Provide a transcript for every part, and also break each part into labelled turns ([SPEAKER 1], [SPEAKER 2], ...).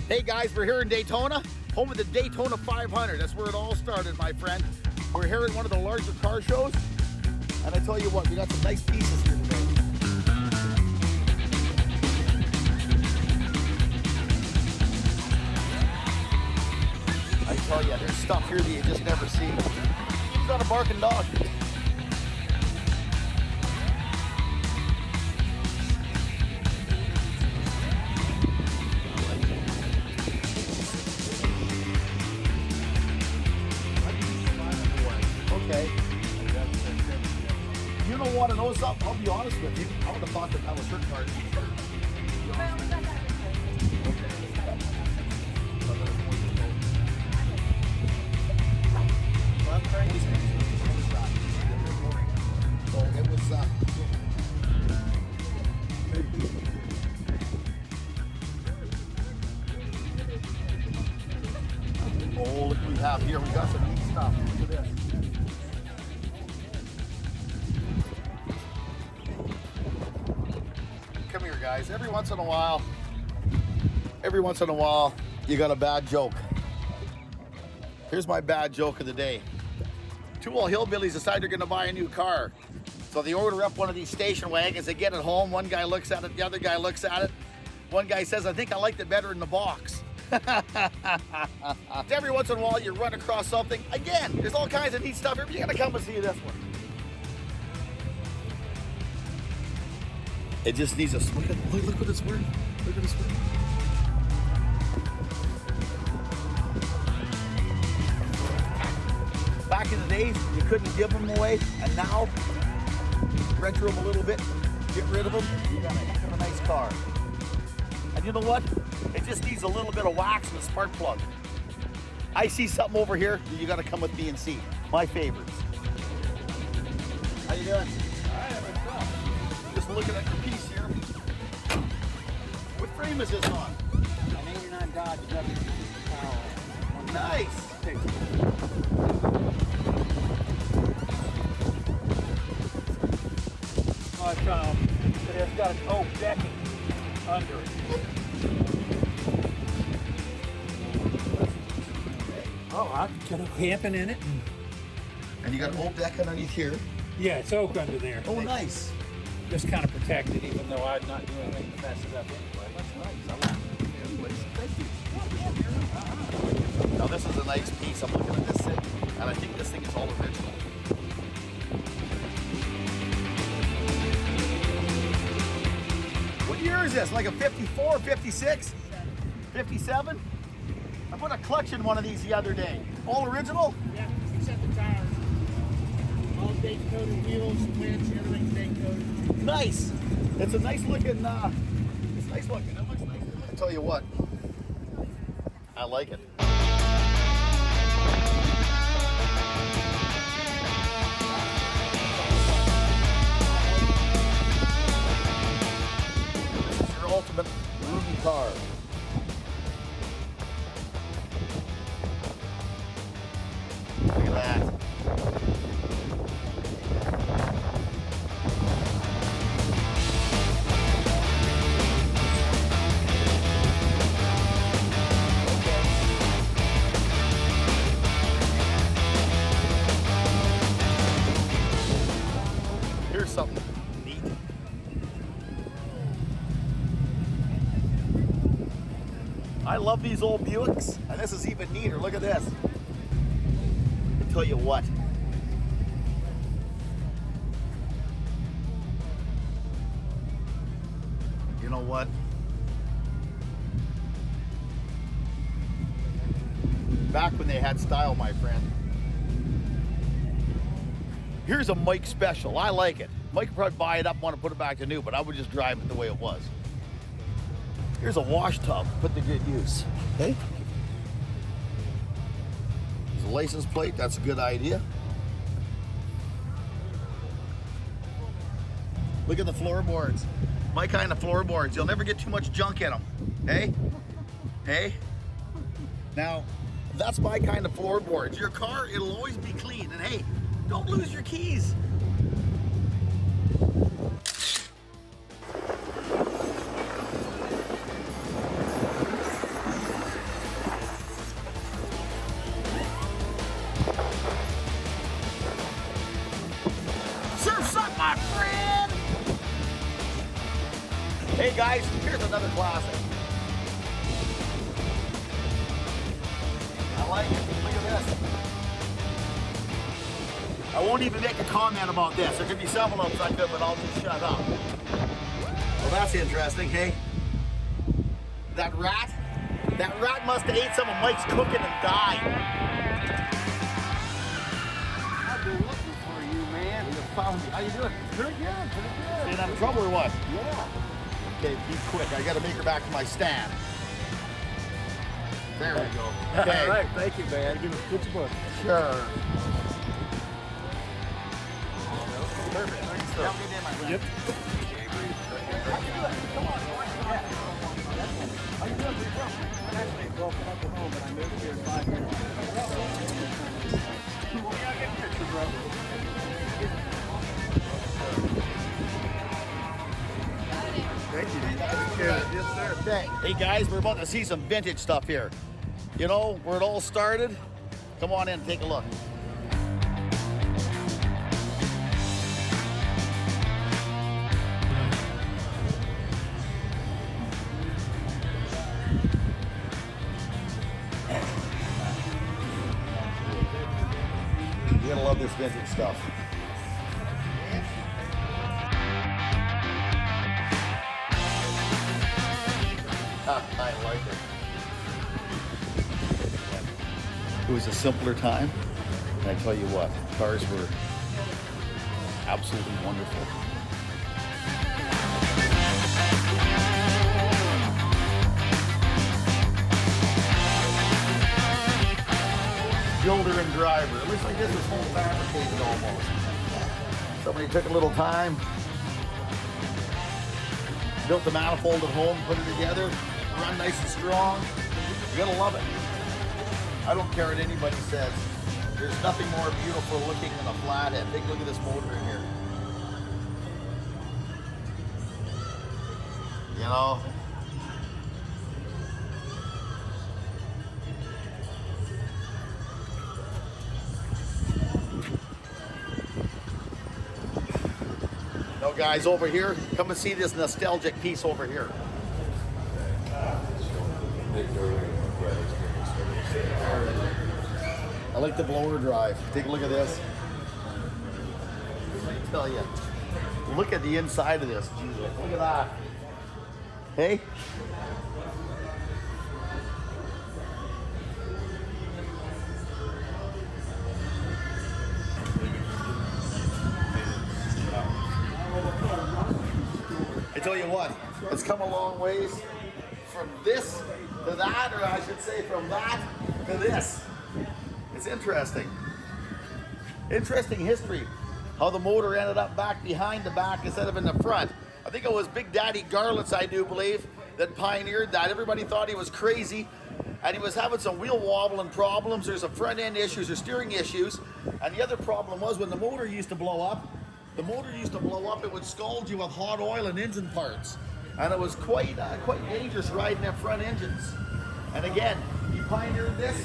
[SPEAKER 1] Hey guys, we're here in Daytona, home of the Daytona 500. That's where it all started, my friend. We're here at one of the larger car shows, and I tell you what, we got some nice pieces here today. I tell you, there's stuff here that you just never see. It's not a barking dog. Okay. You don't want to know something? I'll be honest with you. I would have thought that that was her card. So it was, oh, look what we have here. We got some neat stuff. Look at this. Come here, guys. Every once in a while, you got a bad joke. Here's my bad joke of the day. Two old hillbillies decide they're gonna buy a new car. So they order up one of these station wagons. They get it home. One guy looks at it. The other guy looks at it. One guy says, I think I liked it better in the box. Every once in a while, you run across something. Again, there's all kinds of neat stuff here. You gotta come and see this one. It just needs a look what it's wearing. Look at this wearing. Back in the days, you couldn't give them away, and now retro them a little bit, get rid of them. You got a heck of a nice car. And you know what? It just needs a little bit of wax and a spark plug. I see something over here that you got to come with me and see. My favorites. How you doing? Just looking at your piece here. What frame is this on?
[SPEAKER 2] An 89 Dodge WRX power.
[SPEAKER 1] Nice.
[SPEAKER 2] It's got an oak decking under it. Oh, I got a camping in it.
[SPEAKER 1] And you got an oak deck underneath here.
[SPEAKER 2] Yeah, it's oak under there.
[SPEAKER 1] Oh, nice.
[SPEAKER 2] Just kind of protected, even though I'm not doing anything to mess it up anyway.
[SPEAKER 1] That's nice. I like it. Anyways, thank you. Now this is a nice piece. I'm looking at this thing, and I think this thing is all original. What year is this? Like a 54, 56? 57? I put a clutch in one of these the other day. All original?
[SPEAKER 3] Yeah, except the tires. All date-coded wheels, winch, everything's date-coded.
[SPEAKER 1] Nice. It's a nice looking, it's nice looking. It looks nice. I tell you what, I like it. This is your ultimate Ruby car. Look at that. Here's something neat. I love these old Buicks, and this is even neater. Look at this. I'll tell you what. You know what? Back when they had style, my friend. Here's a Mike special. I like it. Mike would probably buy it up, want to put it back to new, but I would just drive it the way it was. Here's a wash tub, put to good use. Okay? There's a license plate, that's a good idea. Look at the floorboards. My kind of floorboards. You'll never get too much junk in them. Hey? Hey? Now, that's my kind of floorboards. Your car, it'll always be clean. And hey, don't lose your keys. another classic. I like it. Look at this. I won't even make a comment about this. There could be several of them I could, but I'll just shut up. Well, that's interesting, hey? That rat must have ate some of Mike's cooking and died.
[SPEAKER 2] I've been looking for you, man.
[SPEAKER 1] You found me. How you doing?
[SPEAKER 2] Pretty good, pretty good.
[SPEAKER 1] You in trouble or what?
[SPEAKER 2] Yeah.
[SPEAKER 1] Okay, be quick. I gotta make her back to my stand. There we go. Okay.
[SPEAKER 2] All right, thank you, man. Give us a good book.
[SPEAKER 1] Sure.
[SPEAKER 2] Perfect. Thanks, sir.
[SPEAKER 1] Have a good day, my friend.
[SPEAKER 2] Yep.
[SPEAKER 1] How you doing? Come on, boy. How you doing, bro?
[SPEAKER 2] I'm actually broken up at home, but I moved here in 5 years. Well, yeah, get a picture, bro. Thank you. Yes, sir.
[SPEAKER 1] Okay. Hey guys, we're about to see some vintage stuff here. You know where it all started? Come on in, take a look. You're gonna love this vintage stuff. I like it. It was a simpler time, and I tell you what, cars were absolutely wonderful. Builder and driver. It looks like this was home fabricated almost. Somebody took a little time, built the manifold at home, put it together, run nice and strong. You're gonna love it. I don't care what anybody says. There's nothing more beautiful looking than a flathead. Take a look at this motor in here. You know? No, guys, over here, come and see this nostalgic piece over here. I like the blower drive. Take a look at this. Let me tell you. Look at the inside of this. Jesus, look at that. Hey? I tell you what, it's come a long ways from this to that, or I should say from that to this. It's interesting. Interesting history. How the motor ended up back behind the back instead of in the front. I think it was Big Daddy Garlitz, I do believe, that pioneered that. Everybody thought he was crazy, and he was having some wheel wobbling problems. There's some front end issues or steering issues. And the other problem was when the motor used to blow up, it would scald you with hot oil and engine parts. And it was quite dangerous riding them front engines. And again, he pioneered this.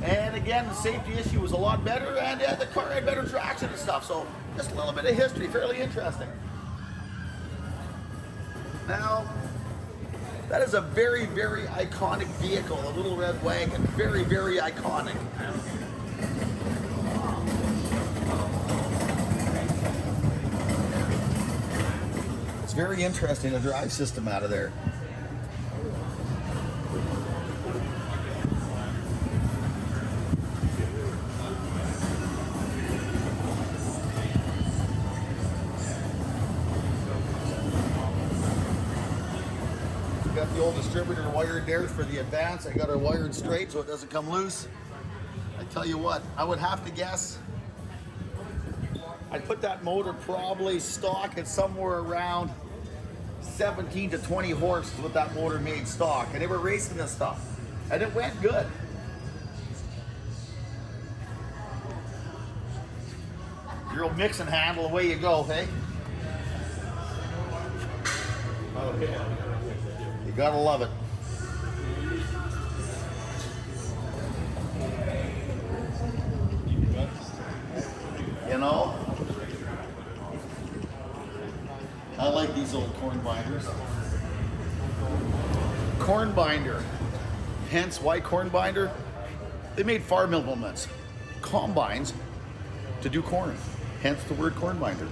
[SPEAKER 1] And again, the safety issue was a lot better, and the car had better traction and stuff. So just a little bit of history, fairly interesting. Now, that is a very, very iconic vehicle, a little red wagon. Very, very iconic. It's very interesting, the drive system out of there. Got the old distributor wired there for the advance. I got her wired straight so it doesn't come loose. I tell you what, I would have to guess I'd put that motor probably stock at somewhere around 17 to 20 horses with that motor made stock. And they were racing this stuff. And it went good. Your old mix and handle, away you go, hey? Okay. You gotta love it. You know? I like these old corn binders. Corn binder. Hence, why corn binder? They made farm implements, combines, to do corn. Hence the word corn binder.